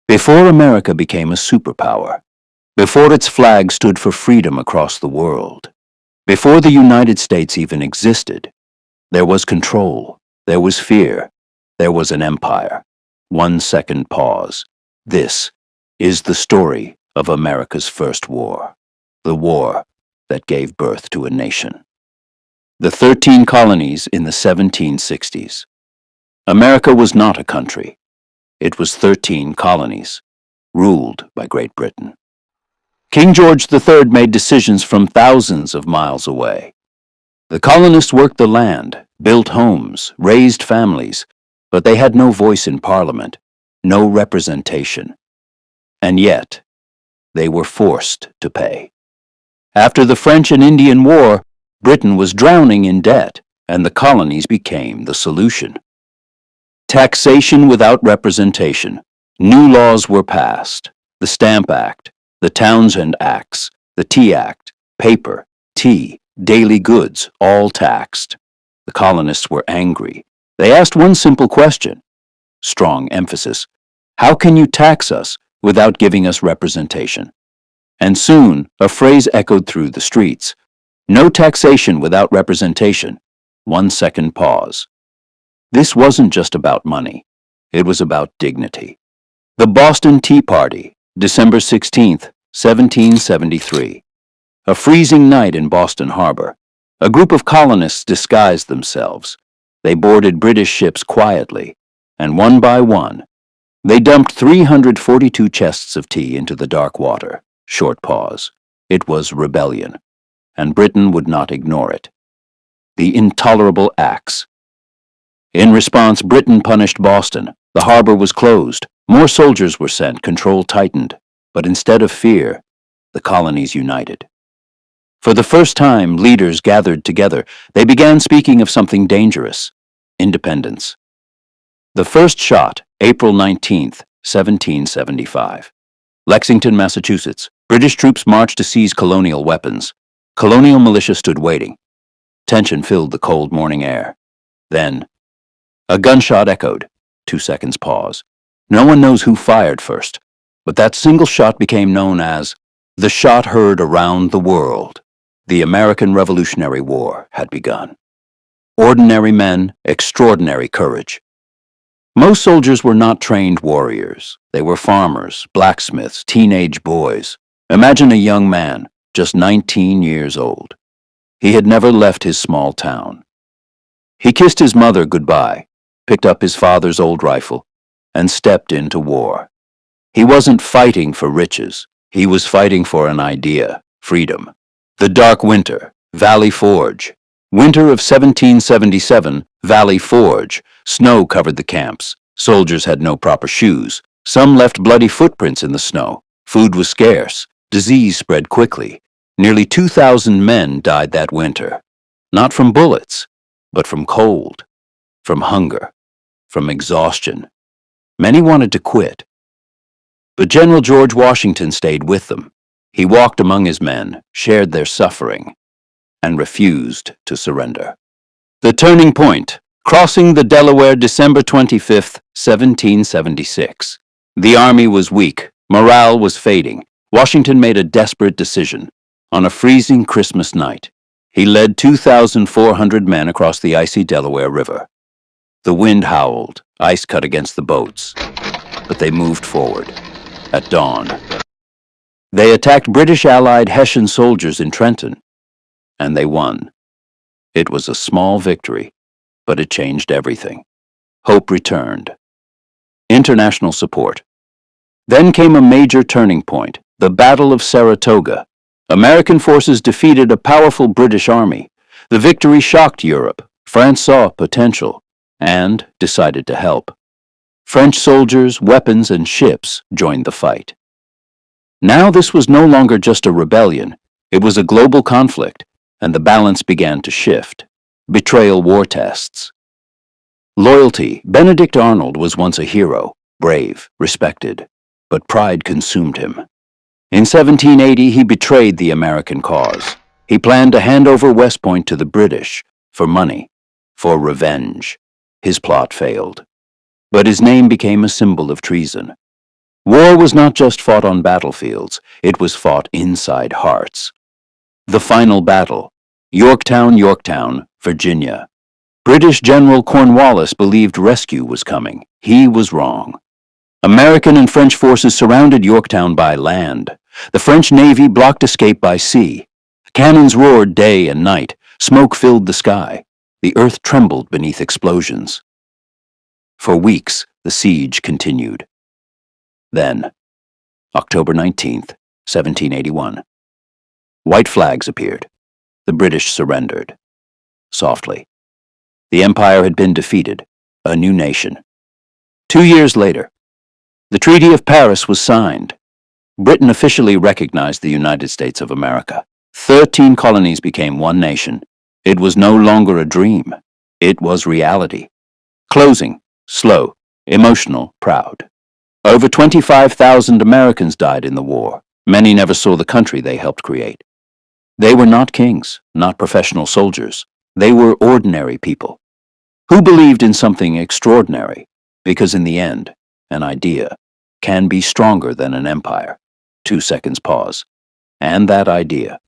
Before America became a superpower, before its flag stood for freedom across the world, before the United States even existed, there was control, there was fear, there was an empire. 1 second pause. This is the story of America's first war, the war that gave birth to a nation. The 13 colonies in the 1760s. America was not a country. It was 13 colonies, ruled by Great Britain. King George III made decisions from thousands of miles away. The colonists worked the land, built homes, raised families, but they had no voice in Parliament, no representation. And yet, they were forced to pay. After the French and Indian War, Britain was drowning in debt, and the colonies became the solution. Taxation without representation. New laws were passed. The Stamp Act, the Townshend Acts, the Tea Act, paper, tea, daily goods, all taxed. The colonists were angry. They asked one simple question. Strong emphasis. How can you tax us without giving us representation? And soon, a phrase echoed through the streets. No taxation without representation. 1 second pause. This wasn't just about money. It was about dignity. The Boston Tea Party, December 16, 1773. A freezing night in Boston Harbor. A group of colonists disguised themselves. They boarded British ships quietly, and one by one, they dumped 342 chests of tea into the dark water. Short pause. It was rebellion, and Britain would not ignore it. The intolerable acts. In response, Britain punished Boston. The harbor was closed. More soldiers were sent. Control tightened. But instead of fear, the colonies united. For the first time, leaders gathered together. They began speaking of something dangerous: independence. The first shot, April 19, 1775. Lexington, Massachusetts. British troops marched to seize colonial weapons. Colonial militia stood waiting. Tension filled the cold morning air. Then, a gunshot echoed. 2 seconds pause. No one knows who fired first, but that single shot became known as the shot heard around the world. The American Revolutionary War had begun. Ordinary men, extraordinary courage. Most soldiers were not trained warriors. They were farmers, blacksmiths, teenage boys. Imagine a young man, just 19 years old. He had never left his small town. He kissed his mother goodbye, picked up his father's old rifle, and stepped into war. He wasn't fighting for riches. He was fighting for an idea: freedom. The Dark Winter, Valley Forge. Winter of 1777, Valley Forge. Snow covered the camps. Soldiers had no proper shoes. Some left bloody footprints in the snow. Food was scarce. Disease spread quickly. Nearly 2,000 men died that winter. Not from bullets, but from cold, from hunger, from exhaustion. Many wanted to quit. But General George Washington stayed with them. He walked among his men, shared their suffering, and refused to surrender. The turning point. Crossing the Delaware, December 25, 1776. The army was weak. Morale was fading. Washington made a desperate decision. On a freezing Christmas night, he led 2,400 men across the icy Delaware River. The wind howled, ice cut against the boats, but they moved forward. At dawn, they attacked British allied Hessian soldiers in Trenton, and they won. It was a small victory, but it changed everything. Hope returned. International support. Then came a major turning point, the Battle of Saratoga. American forces defeated a powerful British army. The victory shocked Europe. France saw potential and decided to help. French soldiers, weapons, and ships joined the fight. Now this was no longer just a rebellion. It was a global conflict, and the balance began to shift. Betrayal war tests. Loyalty. Benedict Arnold was once a hero, brave, respected, but pride consumed him. In 1780, he betrayed the American cause. He planned to hand over West Point to the British for money, for revenge. His plot failed, but his name became a symbol of treason. War was not just fought on battlefields, it was fought inside hearts. The final battle, Yorktown, Yorktown, Virginia. British General Cornwallis believed rescue was coming. He was wrong. American and French forces surrounded Yorktown by land. The French Navy blocked escape by sea. Cannons roared day and night. Smoke filled the sky. The earth trembled beneath explosions. For weeks, the siege continued. Then, October 19th, 1781. White flags appeared. The British surrendered. Softly. The Empire had been defeated. A new nation. 2 years later, the Treaty of Paris was signed. Britain officially recognized the United States of America. 13 colonies became one nation. It was no longer a dream. It was reality. Closing, slow, emotional, proud. Over 25,000 Americans died in the war. Many never saw the country they helped create. They were not kings, not professional soldiers. They were ordinary people who believed in something extraordinary, because in the end, an idea can be stronger than an empire. 2 seconds pause. And that idea